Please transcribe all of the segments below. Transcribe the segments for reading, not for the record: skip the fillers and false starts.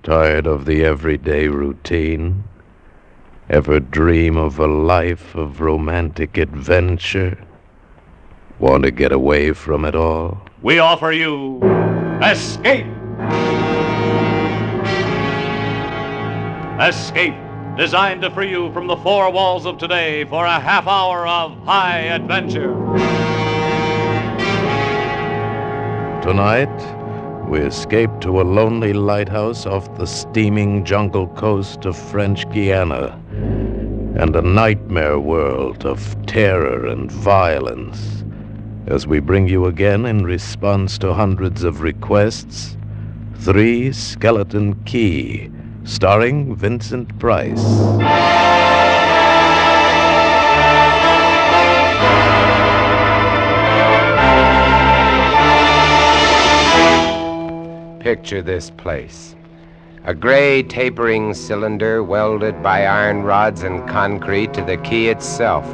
Tired of the everyday routine? Ever dream of a life of romantic adventure? Want to get away from it all? We offer you Escape! Escape, designed to free you from the four walls of today for a half hour of high adventure. Tonight, we escape to a lonely lighthouse off the steaming jungle coast of French Guiana, and a nightmare world of terror and violence, as we bring you again, in response to hundreds of requests, Three Skeleton Key, starring Vincent Price. Picture this place. A gray tapering cylinder welded by iron rods and concrete to the key itself.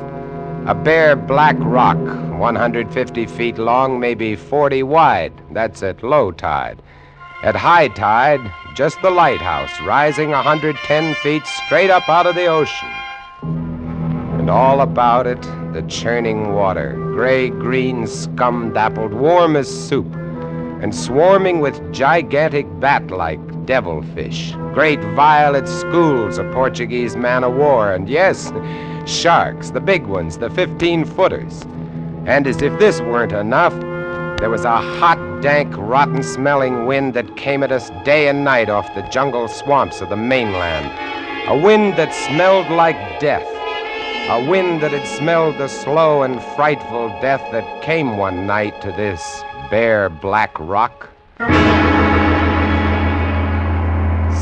A bare black rock, 150 feet long, maybe 40 wide. That's at low tide. At high tide, just the lighthouse, rising 110 feet straight up out of the ocean. And all about it, the churning water, gray-green, scum-dappled, warm as soup, and swarming with gigantic bat-like devilfish, great violet schools of Portuguese man-o'-war, and yes, sharks, the big ones, the 15-footers. And as if this weren't enough, there was a hot, dank, rotten-smelling wind that came at us day and night off the jungle swamps of the mainland. A wind that smelled like death. A wind that had smelled the slow and frightful death that came one night to this bare black rock.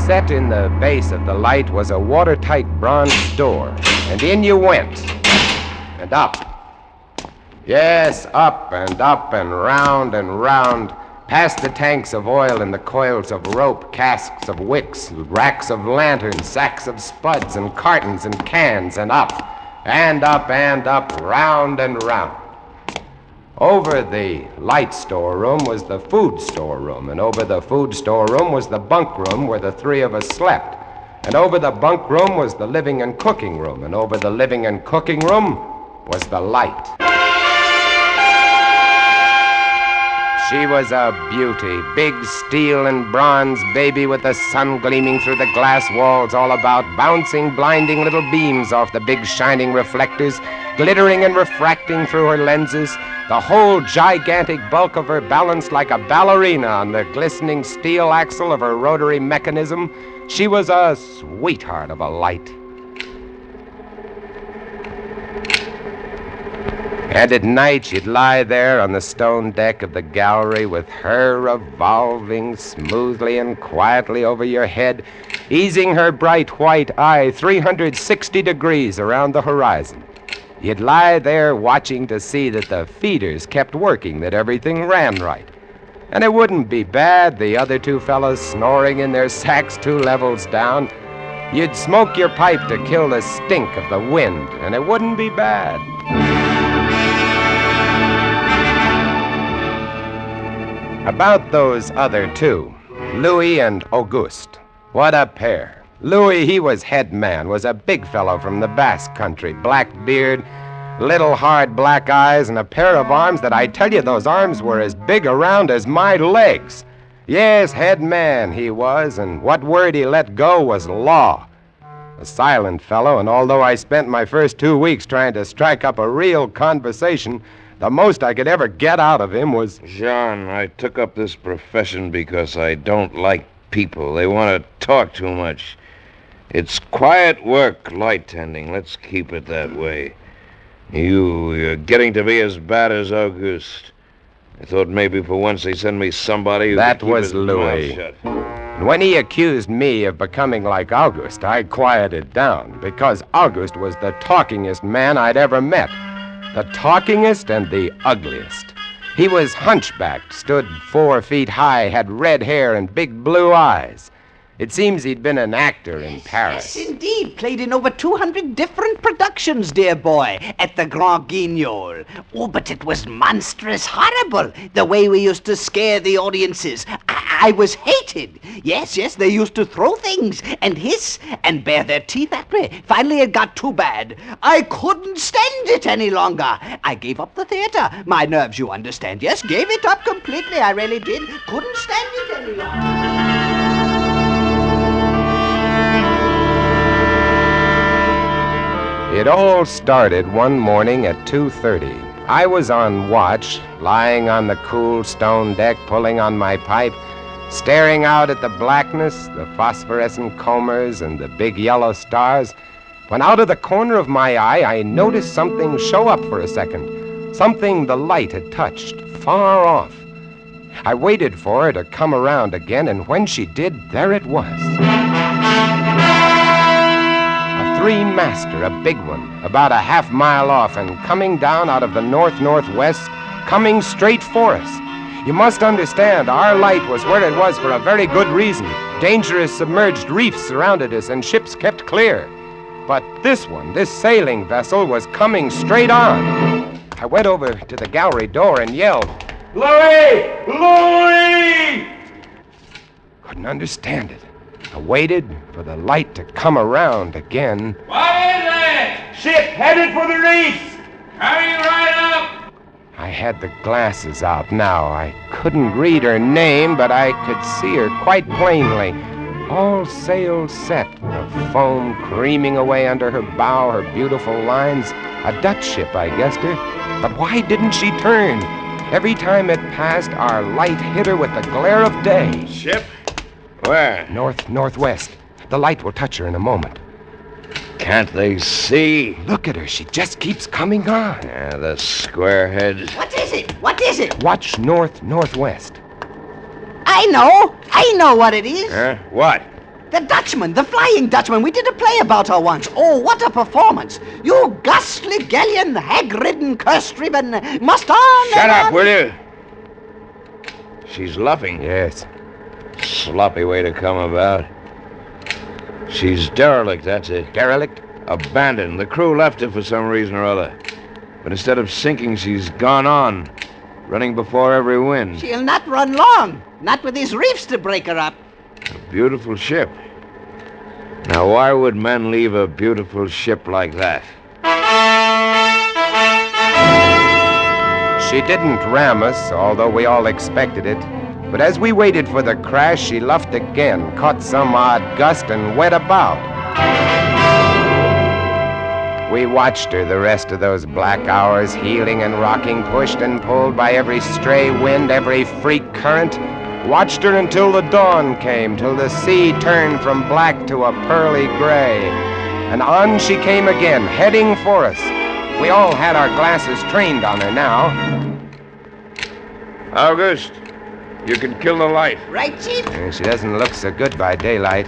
Set in the base of the light was a watertight bronze door, and in you went, and up. Yes, up and round, past the tanks of oil and the coils of rope, casks of wicks, racks of lanterns, sacks of spuds and cartons and cans, and up, round and round. Over the light storeroom was the food storeroom, and over the food storeroom was the bunk room where the three of us slept. And over the bunk room was the living and cooking room, and over the living and cooking room was the light. She was a beauty, big steel and bronze baby with the sun gleaming through the glass walls all about, bouncing blinding little beams off the big shining reflectors, glittering and refracting through her lenses, the whole gigantic bulk of her balanced like a ballerina on the glistening steel axle of her rotary mechanism. She was a sweetheart of a light. And at night she'd lie there on the stone deck of the gallery with her revolving smoothly and quietly over your head, easing her bright white eye 360 degrees around the horizon. You'd lie there watching to see that the feeders kept working, that everything ran right. And it wouldn't be bad, the other two fellows snoring in their sacks 2 levels down. You'd smoke your pipe to kill the stink of the wind, and it wouldn't be bad. About those other two, Louis and Auguste. What a pair. Louis, he was head man, was a big fellow from the Basque country, black beard, little hard black eyes, and a pair of arms that I tell you, those arms were as big around as my legs. Yes, head man he was, and what word he let go was law. A silent fellow, and although I spent my first 2 weeks trying to strike up a real conversation, the most I could ever get out of him was... Jean, I took up this profession because I don't like people. They want to talk too much. It's quiet work, light tending. Let's keep it that way. You're getting to be as bad as Auguste. I thought maybe for once they'd send me somebody who That could keep was his Louis. mouth shut. And when he accused me of becoming like Auguste, I quieted down, because Auguste was the talkingest man I'd ever met. The talkingest and the ugliest. He was hunchbacked, stood 4 feet high, had red hair and big blue eyes. It seems he'd been an actor in Paris. Yes, indeed. Played in over 200 different productions, dear boy, at the Grand Guignol. Oh, but it was monstrous horrible, the way we used to scare the audiences. I was hated. Yes, they used to throw things and hiss and bare their teeth at me. Finally, it got too bad. I couldn't stand it any longer. I gave up the theater. My nerves, you understand. Yes, gave it up completely. I really did. Couldn't stand it any longer. It all started one morning at 2:30. I was on watch, lying on the cool stone deck, pulling on my pipe, staring out at the blackness, the phosphorescent combers, and the big yellow stars, when out of the corner of my eye, I noticed something show up for a second, something the light had touched, far off. I waited for her to come around again, and when she did, there it was. Three-master, a big one, about a half-mile off and coming down out of the north-northwest, coming straight for us. You must understand, our light was where it was for a very good reason. Dangerous submerged reefs surrounded us and ships kept clear. But this one, this sailing vessel, was coming straight on. I went over to the gallery door and yelled, "Louis! Louis!" Couldn't understand it. I waited for the light to come around again. What is it? Ship headed for the reefs! Coming right up! I had the glasses out now. I couldn't read her name, but I could see her quite plainly. All sails set, the foam creaming away under her bow, her beautiful lines. A Dutch ship, I guessed her. But why didn't she turn? Every time it passed, our light hit her with the glare of day. Ship? Where? North-northwest. The light will touch her in a moment. Can't they see? Look at her. She just keeps coming on. Yeah, the squarehead. What is it? What is it? Watch north-northwest. I know what it is. Huh? What? The Dutchman, the Flying Dutchman. We did a play about her once. Oh, what a performance. You ghastly galleon, hag-ridden, curse-driven, must on. Shut up, will you? She's luffing. Yes. Sloppy way to come about. She's derelict, that's it. Derelict? Abandoned. The crew left her for some reason or other. But instead of sinking, she's gone on, running before every wind. She'll not run long. Not with these reefs to break her up. A beautiful ship. Now, why would men leave a beautiful ship like that? She didn't ram us, although we all expected it. But as we waited for the crash, she luffed again, caught some odd gust, and went about. We watched her the rest of those black hours, heeling and rocking, pushed and pulled by every stray wind, every freak current. Watched her until the dawn came, till the sea turned from black to a pearly gray. And on she came again, heading for us. We all had our glasses trained on her now. Auguste, you can kill the light. Right, Chief? She doesn't look so good by daylight.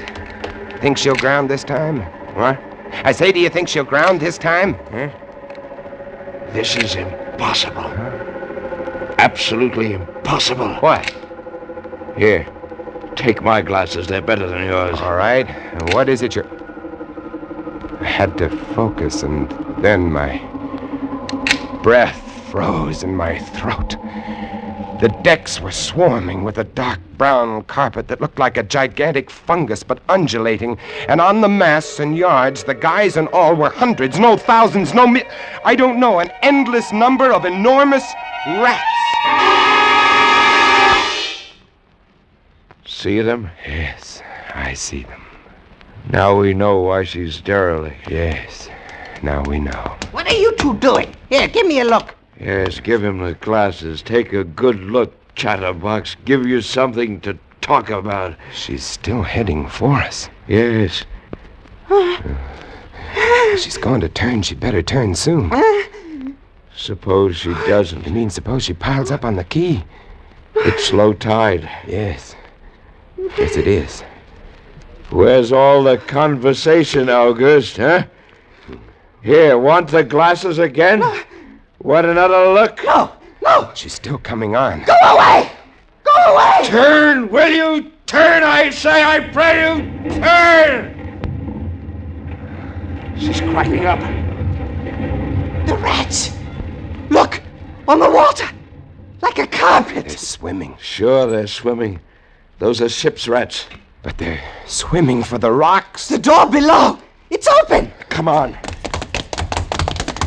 Think she'll ground this time? What? I say, do you think she'll ground this time? Huh? This is impossible. Absolutely impossible. What? Here, take my glasses. They're better than yours. All right. And what is it you're... I had to focus, and then my breath froze in my throat. The decks were swarming with a dark brown carpet that looked like a gigantic fungus, but undulating. And on the masts and yards, the guys and all were hundreds, no thousands, I don't know, an endless number of enormous rats. See them? Yes, I see them. Now we know why she's derelict. Yes, now we know. What are you two doing? Here, give me a look. Yes, give him the glasses. Take a good look, chatterbox. Give you something to talk about. She's still heading for us. Yes. She's going to turn. She'd better turn soon. Suppose she doesn't. You mean suppose she piles up on the quay? It's low tide. Yes. Yes, it is. Where's all the conversation, Auguste, huh? Here, want the glasses again? Want another look? No! She's still coming on. Go away! Go away! Turn, will you? Turn, I say, I pray you, turn! She's cracking up. The rats! Look! On the water! Like a carpet! They're swimming. Sure, they're swimming. Those are ship's rats. But they're swimming for the rocks. The door below! It's open! Come on.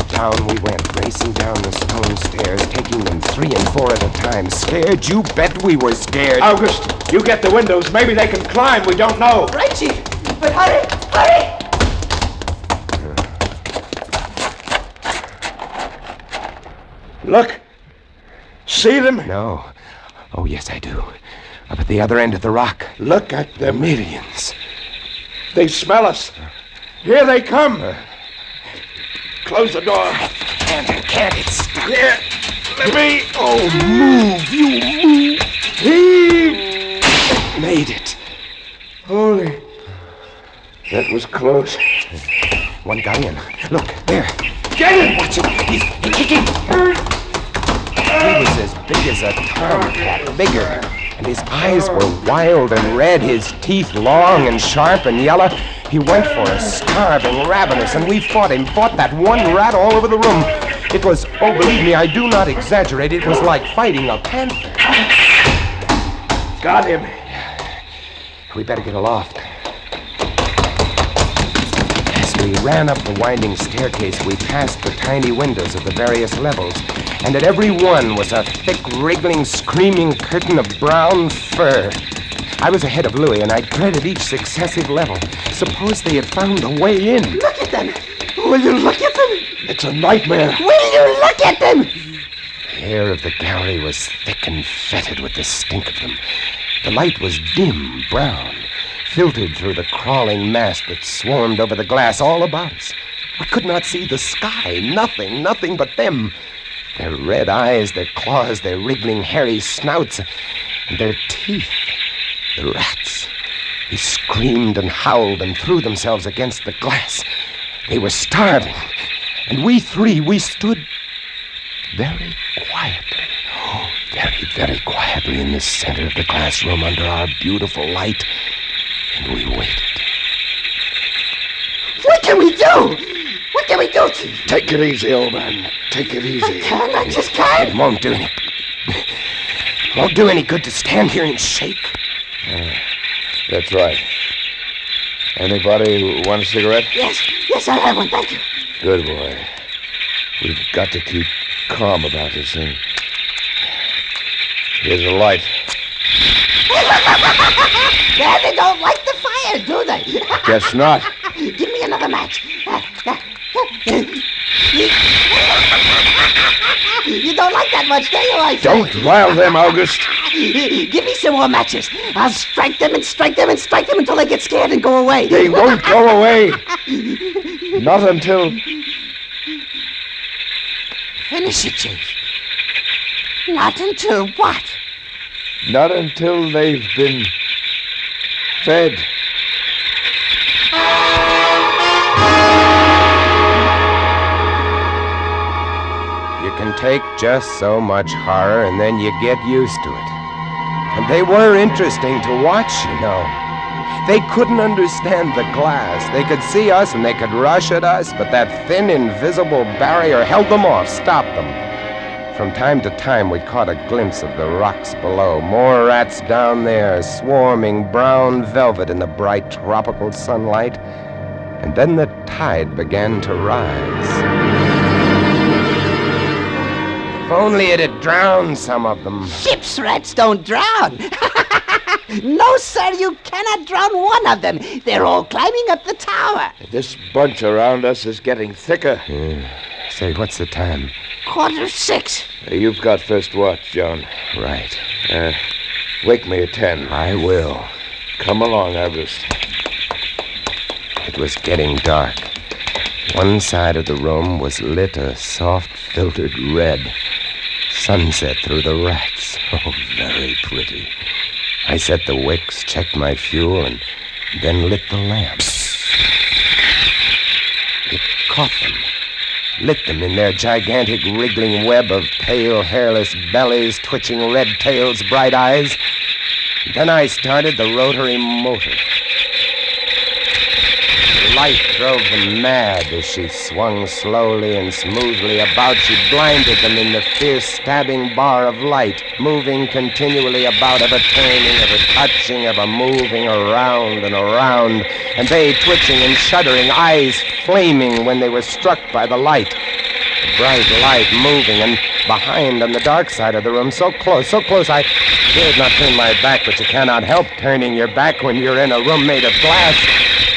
Down we went, racing down the stone stairs, taking them 3 and 4 at a time. Scared? You bet we were scared. Auguste, you get the windows. Maybe they can climb. We don't know. Right, Chief! But hurry! Hurry! Look. See them? No. Oh, yes, I do. Up at the other end of the rock. Look at them. Millions. They smell us. Here they come. Close the door. Can't it stop? Here. Let me. Oh, move, you move. Heave. Made it. Holy. That was close. One got in. Look, there. Get it! Watch him. He's kicking. He was as big as a tomcat, bigger. And his eyes were wild and red, his teeth long and sharp and yellow. He went for us, starving, ravenous, and we fought him, fought that one rat all over the room. It was, oh, believe me, I do not exaggerate, it was like fighting a panther. Got him. We better get aloft. As we ran up the winding staircase, we passed the tiny windows of the various levels, and at every one was a thick, wriggling, screaming curtain of brown fur. I was ahead of Louis, and I dreaded each successive level. Suppose they had found a way in. Look at them! Will you look at them? It's a nightmare. Will you look at them? The air of the gallery was thick and fetid with the stink of them. The light was dim, brown, filtered through the crawling mass that swarmed over the glass all about us. We could not see the sky. Nothing but them. Their red eyes, their claws, their wriggling, hairy snouts, and their teeth. The rats. They screamed and howled and threw themselves against the glass. They were starving. And we three, we stood very quietly. Oh, very, very quietly in the center of the classroom under our beautiful light. And we waited. What can we do? What can we do, Chief? Take it easy, old man. Take it easy. I just can't. It won't do any good to stand here and shake. That's right. Anybody want a cigarette? Yes, I'll have one, thank you. Good boy. We've got to keep calm about this thing. Here's a light. They don't like the fire, do they? Guess not. Give me another match. You don't like that much, do you, I say? Don't rile them, Auguste. Give me some more matches. I'll strike them and strike them and strike them until they get scared and go away. They won't go away. Not until... Finish it, Chief. Not until what? Not until they've been fed. You can take just so much horror and then you get used to it. And they were interesting to watch, you know. They couldn't understand the glass. They could see us and they could rush at us, but that thin, invisible barrier held them off, stopped them. From time to time, we caught a glimpse of the rocks below. More rats down there, swarming brown velvet in the bright tropical sunlight. And then the tide began to rise. If only it had drowned some of them. Ship's rats don't drown. No, sir, you cannot drown one of them. They're all climbing up the tower. This bunch around us is getting thicker. Say, what's the time? 6:15. You've got first watch, John. Right. Wake me at 10. I will. Come along, Auguste. It was getting dark. One side of the room was lit a soft, filtered red. Sunset through the rats. Oh, very pretty. I set the wicks, checked my fuel, and then lit the lamps. It caught them, lit them in their gigantic wriggling web of pale, hairless bellies, twitching red tails, bright eyes. Then I started the rotary motor. The light drove them mad as she swung slowly and smoothly about. She blinded them in the fierce stabbing bar of light, moving continually about, ever turning, ever touching, ever moving around and around, and they twitching and shuddering, eyes flaming when they were struck by the light. The bright light moving, and behind on the dark side of the room, so close, I dared not turn my back, but you cannot help turning your back when you're in a room made of glass.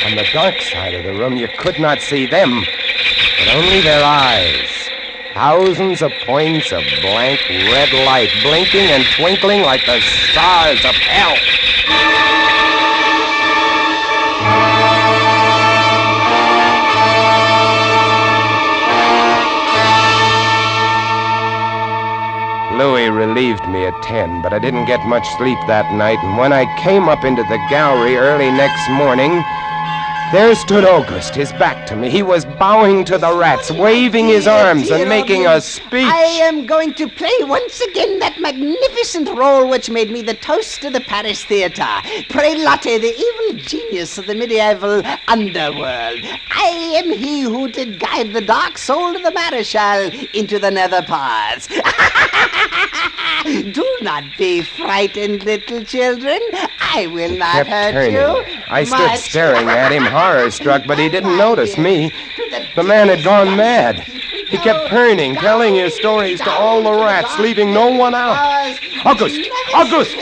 On the dark side of the room, you could not see them, but only their eyes. Thousands of points of blank red light, blinking and twinkling like the stars of hell. Louis relieved me at 10, but I didn't get much sleep that night, and when I came up into the gallery early next morning, there stood Auguste, his back to me. He was bowing to the rats, waving his arms and making a speech. I am going to play once again that magnificent role which made me the toast of the Paris theater. Prelate, the evil genius of the medieval underworld. I am he who did guide the dark soul of the Marechal into the nether paths. Do not be frightened, little children. I will not hurt you. I stood staring at him, horror-struck, but he didn't notice me. The man had gone mad. He kept turning, telling his stories to all the rats, leaving no one out. Auguste! Auguste!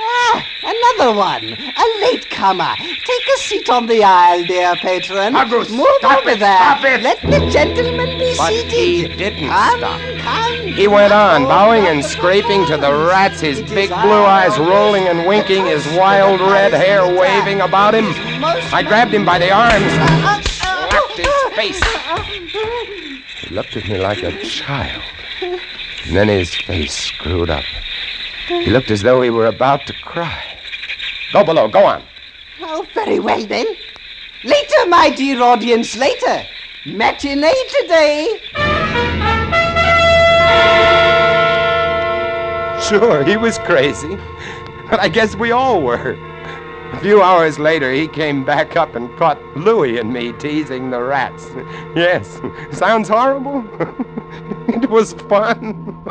Ah, another one. A latecomer. Take a seat on the aisle, dear patron. Auguste, move stop over it, there. stop it. Let the gentleman be But seated. he didn't Come, stop. Come. He went on, bowing and scraping to the rats, his big blue eyes rolling and winking, his wild red hair waving about him. I grabbed him by the arms and slapped his face. He looked at me like a child, and then his face screwed up. He looked as though he were about to cry. Go below, go on. Oh, very well then. Later, my dear audience, later. Matinee today. Sure, he was crazy, but I guess we all were. A few hours later, he came back up and caught Louis and me teasing the rats. Yes, sounds horrible. It was fun.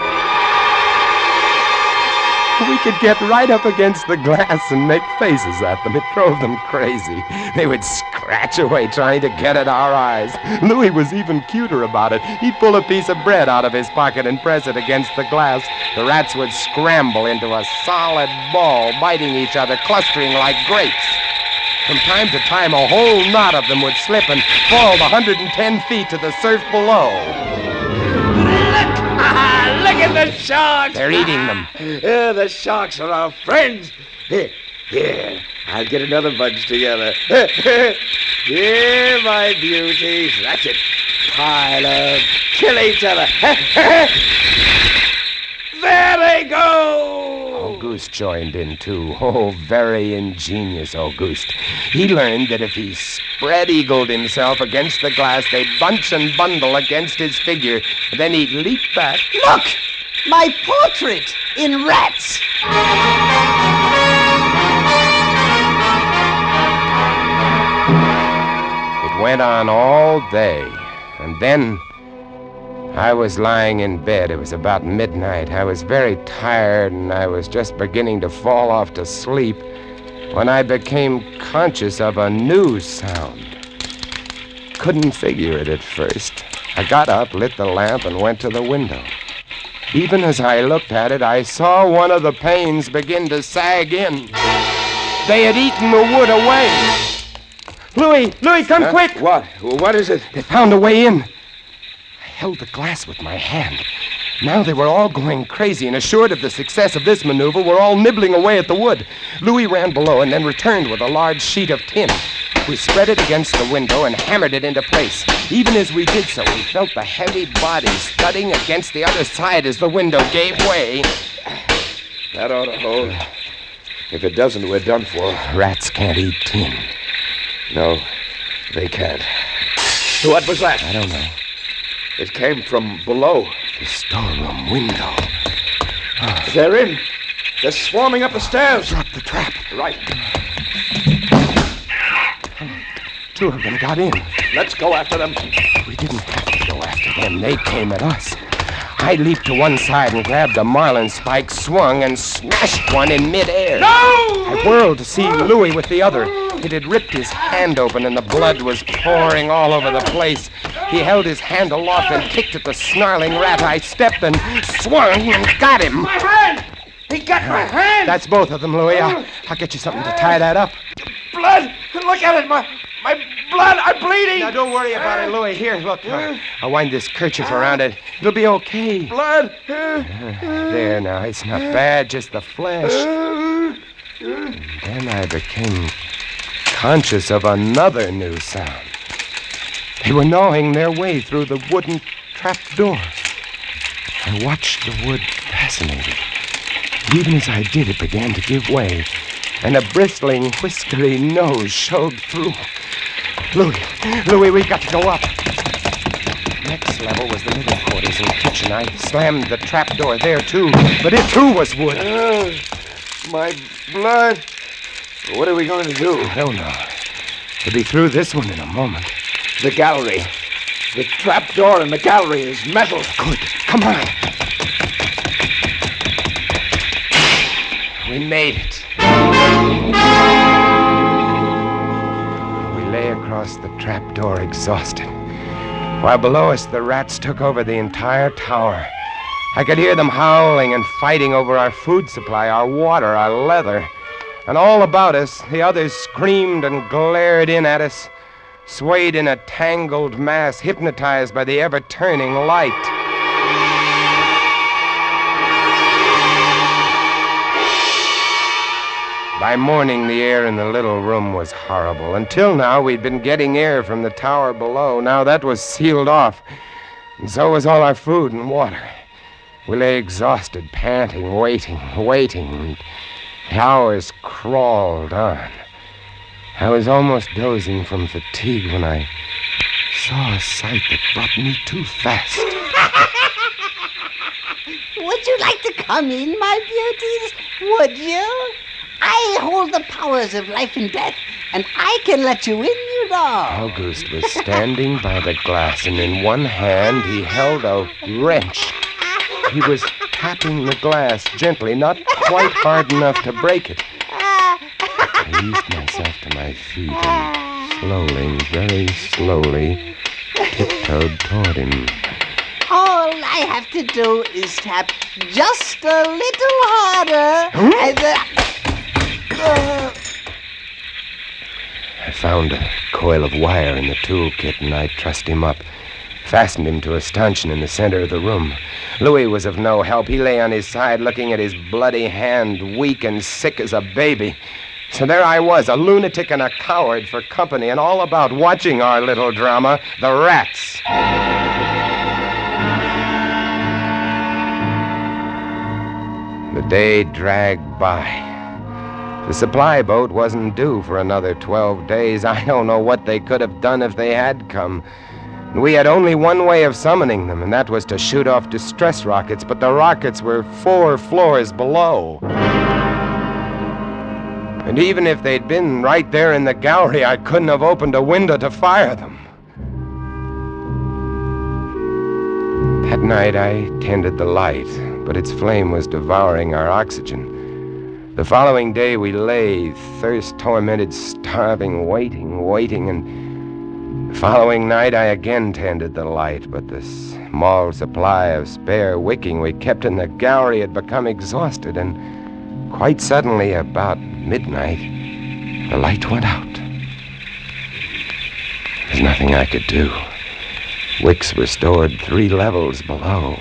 We could get right up against the glass and make faces at them. It drove them crazy. They would scratch away trying to get at our eyes. Louis was even cuter about it. He'd pull a piece of bread out of his pocket and press it against the glass. The rats would scramble into a solid ball, biting each other, clustering like grapes. From time to time, a whole knot of them would slip and fall 110 feet to the surf below. Look at the sharks! They're eating them. The sharks are our friends. Here, I'll get another bunch together. Here, my beauties. That's it. Pile up. Kill each other. There they go! Auguste joined in, too. Oh, very ingenious Auguste. He learned that if he spread-eagled himself against the glass, they'd bunch and bundle against his figure. Then he'd leap back. Look! My portrait in rats. It went on all day, and then I was lying in bed. It was about midnight. I was very tired, and I was just beginning to fall off to sleep when I became conscious of a new sound. Couldn't figure it at first. I got up, lit the lamp, and went to the window. Even as I looked at it, I saw one of the panes begin to sag in. They had eaten the wood away. Louis, come quick! What? What is it? They found a way in. I held the glass with my hand. Now they were all going crazy, and assured of the success of this maneuver, were all nibbling away at the wood. Louis ran below and then returned with a large sheet of tin. We spread it against the window and hammered it into place. Even as we did so, we felt the heavy bodies thudding against the other side as the window gave way. That ought to hold. If it doesn't, we're done for. Rats can't eat tin. No, they can't. What was that? I don't know. It came from below. The storeroom window. They're in. They're swarming up the stairs. Drop the trap. Right. 2 of them got in. Let's go after them. We didn't have to go after them. They came at us. I leaped to one side and grabbed a marlin spike, swung, and smashed one in midair. No! I whirled to see Louis with the other. It had ripped his hand open, and the blood was pouring all over the place. He held his hand aloft and kicked at the snarling rat. I stepped and swung and got him. My hand! He got my hand! That's both of them, Louis. I'll get you something to tie that up. Blood! Look at it! My blood! I'm bleeding! Now, don't worry about it, Louis. Here, look. I'll wind this kerchief around it. It'll be okay. Blood! There, now. It's not bad, just the flesh. And then I became conscious of another new sound. They were gnawing their way through the wooden trap door. I watched the wood fascinated. Even as I did, it began to give way, and a bristling, whiskery nose showed through. Louis, we've got to go up. Next level was the living quarters and kitchen. I slammed the trap door there, too, but it, too, was wood. My blood. What are we going to do? I don't know. We'll be through this one in a moment. The gallery. The trap door in the gallery is metal. Good. Come on. We made it. We lay across the trap door, exhausted, while below us the rats took over the entire tower. I could hear them howling and fighting over our food supply, our water, our leather. And all about us, the others screamed and glared in at us, swayed in a tangled mass, hypnotized by the ever-turning light. By morning, the air in the little room was horrible. Until now, we'd been getting air from the tower below. Now that was sealed off, and so was all our food and water. We lay exhausted, panting, waiting. And the hours crawled on. I was almost dozing from fatigue when I saw a sight that brought me too fast. Would you like to come in, my beauties? Would you? I hold the powers of life and death, and I can let you in, you know. Auguste was standing by the glass, and in one hand he held a wrench. He was tapping the glass gently, not quite hard enough to break it. I eased myself to my feet and slowly, very slowly, tiptoed toward him. All I have to do is tap just a little harder, and I found a coil of wire in the toolkit, and I trussed him up, fastened him to a stanchion in the center of the room. Louis was of no help. He lay on his side, looking at his bloody hand, weak and sick as a baby. So there I was, a lunatic and a coward for company, and all about watching our little drama, the rats. The day dragged by. The supply boat wasn't due for another 12 days. I don't know what they could have done if they had come. We had only one way of summoning them, and that was to shoot off distress rockets, but the rockets were 4 floors below. And even if they'd been right there in the gallery, I couldn't have opened a window to fire them. That night, I tended the light, but its flame was devouring our oxygen. The following day, we lay, thirst-tormented, starving, waiting, and the following night, I again tended the light, but the small supply of spare wicking we kept in the gallery had become exhausted, and quite suddenly, about midnight, the light went out. There's nothing I could do. Wicks were stored 3 levels below.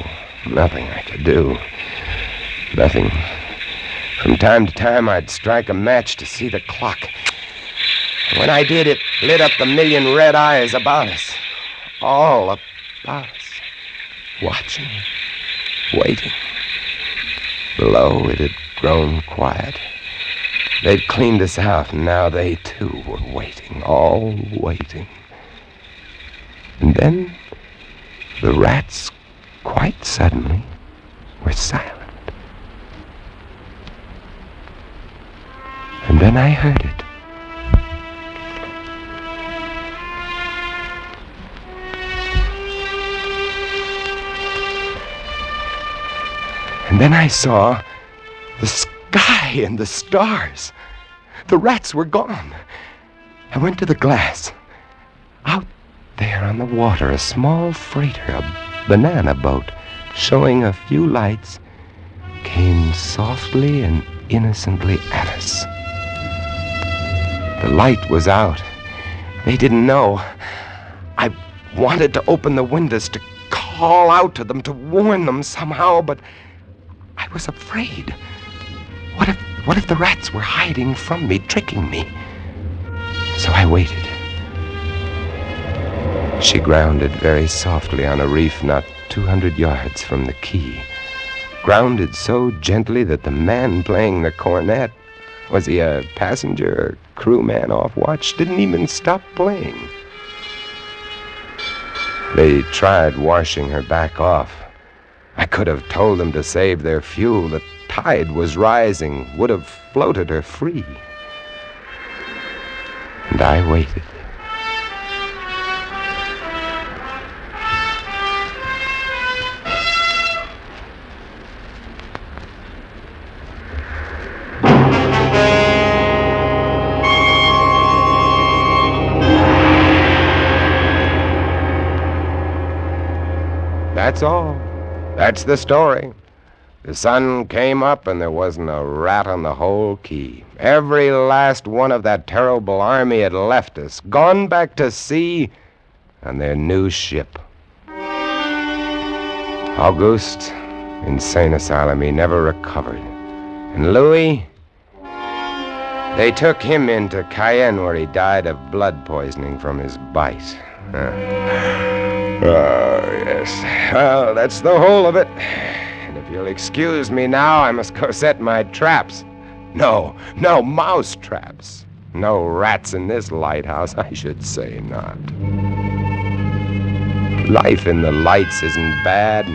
Nothing I could do. Nothing. From time to time, I'd strike a match to see the clock. When I did, it lit up the million red eyes about us. All about us. Watching. Waiting. Below, it had grown quiet. They'd cleaned us out, and now they, too, were waiting. All waiting. And then, the rats, quite suddenly, were silent. And then I heard it. And then I saw the sky and the stars. The rats were gone. I went to the glass. Out there on the water, a small freighter, a banana boat, showing a few lights, came softly and innocently at us. The light was out. They didn't know. I wanted to open the windows to call out to them, to warn them somehow, but I was afraid. What if the rats were hiding from me, tricking me? So I waited. She grounded very softly on a reef not 200 yards from the quay. Grounded so gently that the man playing the cornet, was he a passenger or crewman off watch, didn't even stop playing. They tried washing her back off. I could have told them to save their fuel. The tide was rising, would have floated her free. And I waited. That's all. That's the story. The sun came up and there wasn't a rat on the whole quay. Every last one of that terrible army had left us, gone back to sea on their new ship. Auguste, insane asylum, he never recovered. And Louis, they took him into Cayenne where he died of blood poisoning from his bite. Oh, yes. Well, that's the whole of it. And if you'll excuse me now, I must go set my traps. No, mouse traps. No rats in this lighthouse, I should say not. Life in the lights isn't bad,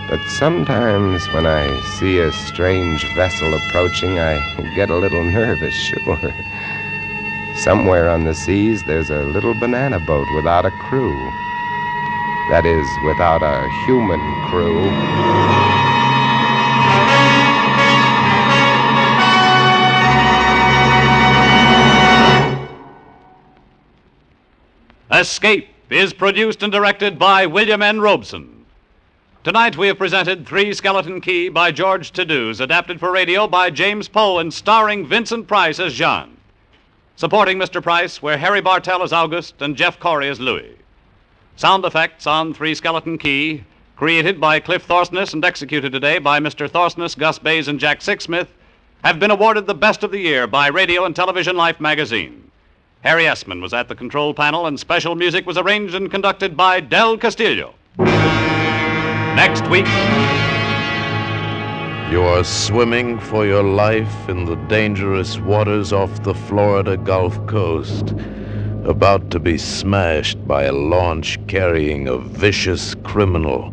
but sometimes when I see a strange vessel approaching, I get a little nervous, sure. Somewhere on the seas, there's a little banana boat without a crew. That is, without a human crew. Escape is produced and directed by William N. Robeson. Tonight we have presented Three Skeleton Key by George Toudouze, adapted for radio by James Poe and starring Vincent Price as Jean. Supporting Mr. Price were Harry Bartell as Auguste and Jeff Corey as Louis. Sound effects on Three Skeleton Key, created by Cliff Thorsness and executed today by Mr. Thorsness, Gus Bays, and Jack Sixsmith, have been awarded the Best of the Year by Radio and Television Life magazine. Harry Essman was at the control panel, and special music was arranged and conducted by Del Castillo. Next week, you are swimming for your life in the dangerous waters off the Florida Gulf Coast, about to be smashed by a launch carrying a vicious criminal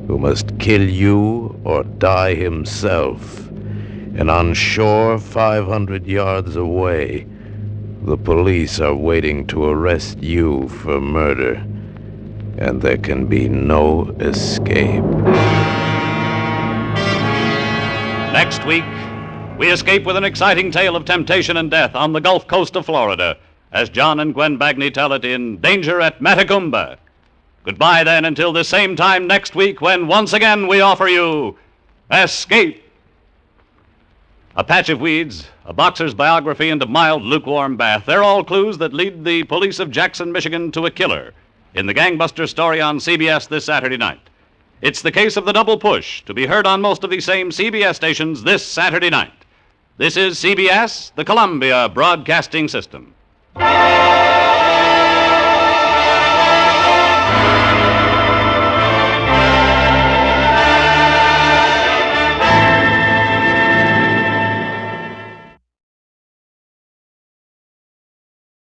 who must kill you or die himself. And on shore, 500 yards away, the police are waiting to arrest you for murder, and there can be no escape. Next week, we escape with an exciting tale of temptation and death on the Gulf Coast of Florida, as John and Gwen Bagney tell it in Danger at Matagumba. Goodbye, then, until the same time next week, when once again we offer you Escape. A patch of weeds, a boxer's biography, and a mild, lukewarm bath. They're all clues that lead the police of Jackson, Michigan, to a killer in the gangbuster story on CBS this Saturday night. It's the case of the double push, to be heard on most of these same CBS stations this Saturday night. This is CBS, the Columbia Broadcasting System.